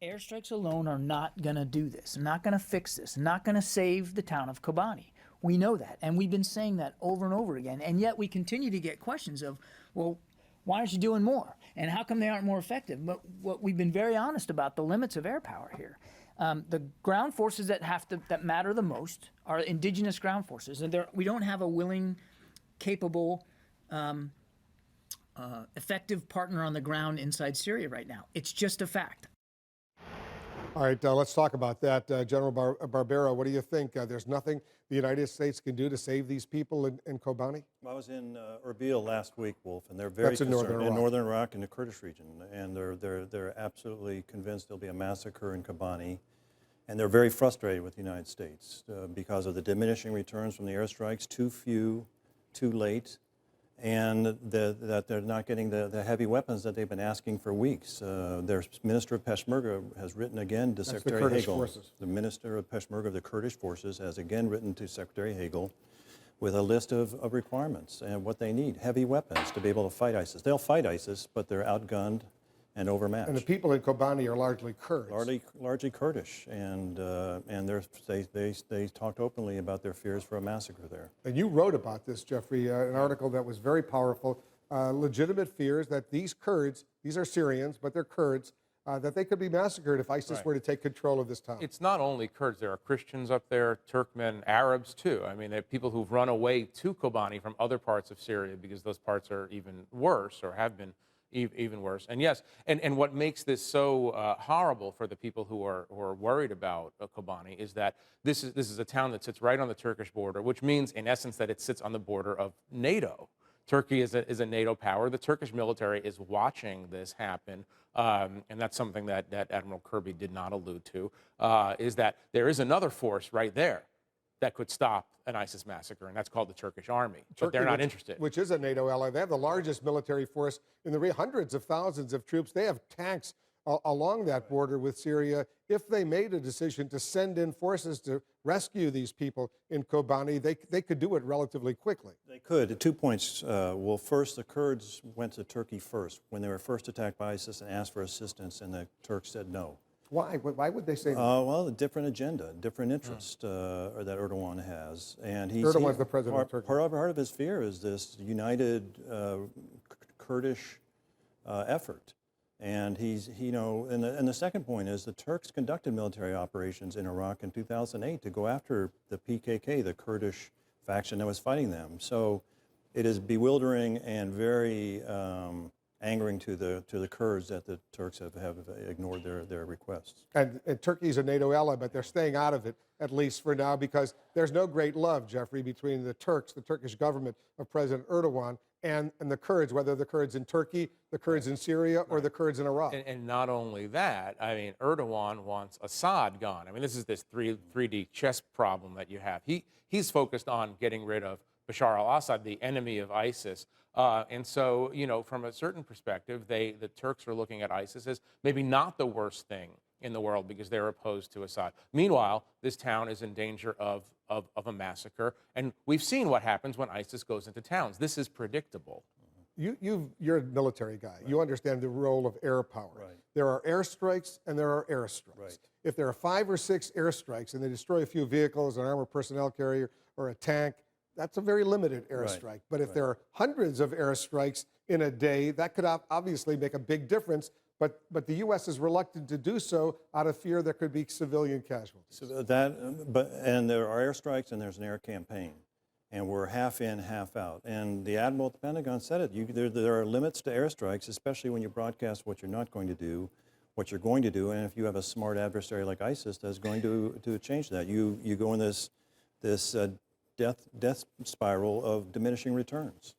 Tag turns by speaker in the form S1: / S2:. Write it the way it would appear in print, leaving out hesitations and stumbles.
S1: Airstrikes alone are not going to do this, not going to fix this, not going to save the town of Kobani. We know that, and we've been saying that over and over again, and yet we continue to get questions of, well, why aren't you doing more? And how come they aren't more effective? But what we've been very honest about the limits of air power here. The ground forces that matter the most are indigenous ground forces, and we don't have a willing, capable, effective partner on the ground inside Syria right now. It's just a fact.
S2: All right, let's talk about that. General Barbero, what do you think? There's nothing the United States can do to save these people in Kobani?
S3: I was in Erbil last week, Wolf, and they're very concerned in northern Iraq and the Kurdish region, and they're absolutely convinced there'll be a massacre in Kobani, and they're very frustrated with the United States because of the diminishing returns from the airstrikes, too few, too late, and that they're not getting the heavy weapons that they've been asking for weeks. Their Minister of Peshmerga has written again to Secretary Hagel. The Minister of Peshmerga of the Kurdish forces has again written to Secretary Hagel with a list of requirements and what they need, heavy weapons to be able to fight ISIS. They'll fight ISIS, but they're outgunned and overmatched.
S2: And the people in Kobani are largely Kurds.
S3: Largely Kurdish, and they talked openly about their fears for a massacre there.
S2: And you wrote about this, Jeffrey, an article that was very powerful. Legitimate fears that these Kurds, these are Syrians, but they're Kurds, that they could be massacred if ISIS were to take control of this town.
S4: It's not only Kurds. There are Christians up there, Turkmen, Arabs too. I mean, there are people who've run away to Kobani from other parts of Syria because those parts are even worse or have been even worse. And yes, and what makes this so horrible for the people who are worried about Kobani is that this is a town that sits right on the Turkish border, which means in essence that it sits on the border of NATO. Turkey is a NATO power. The Turkish military is watching this happen, and that's something that Admiral Kirby did not allude to, is that there is another force right there that could stop an ISIS massacre, and that's called the Turkish army. But they're not interested.
S2: Which is a NATO ally. They have the largest military force in the region, hundreds of thousands of troops. They have tanks along that border with Syria. If they made a decision to send in forces to rescue these people in Kobani, they could do it relatively quickly.
S3: They could. 2 points. Well, first, the Kurds went to Turkey first when they were first attacked by ISIS and asked for assistance, and the Turks said no.
S2: Why? Why would they say that?
S3: Well, a different agenda, different interest that Erdogan has. And
S2: Erdogan's the president of Turkey.
S3: Part of his fear is this united Kurdish effort. And and the second point is the Turks conducted military operations in Iraq in 2008 to go after the PKK, the Kurdish faction that was fighting them. So it is bewildering and very angering to the Kurds that the Turks have ignored their requests.
S2: And Turkey's a NATO ally, but they're staying out of it, at least for now, because there's no great love, Jeffrey, between the Turks, the Turkish government of President Erdogan, and the Kurds, whether the Kurds in Turkey, the Kurds in Syria, or the Kurds in Iraq.
S4: And not only that, I mean, Erdogan wants Assad gone. I mean, this is this 3D chess problem that you have. He's focused on getting rid of Bashar al-Assad, the enemy of ISIS. And so, from a certain perspective, the Turks are looking at ISIS as maybe not the worst thing in the world because they're opposed to Assad. Meanwhile, this town is in danger of a massacre. And we've seen what happens when ISIS goes into towns. This is predictable.
S2: You're a military guy. Right. You understand the role of air power.
S3: Right.
S2: There are airstrikes and there are airstrikes.
S3: Right.
S2: If there are 5 or 6 airstrikes and they destroy a few vehicles, an armored personnel carrier, or a tank, that's a very limited airstrike. Right. But if there are hundreds of airstrikes in a day, that could obviously make a big difference. But the U.S. is reluctant to do so out of fear there could be civilian casualties.
S3: So and there are airstrikes and there's an air campaign. And we're half in, half out. And the Admiral at the Pentagon said it. There are limits to airstrikes, especially when you broadcast what you're not going to do, what you're going to do. And if you have a smart adversary like ISIS that's going to change that, you go in this death spiral of diminishing returns.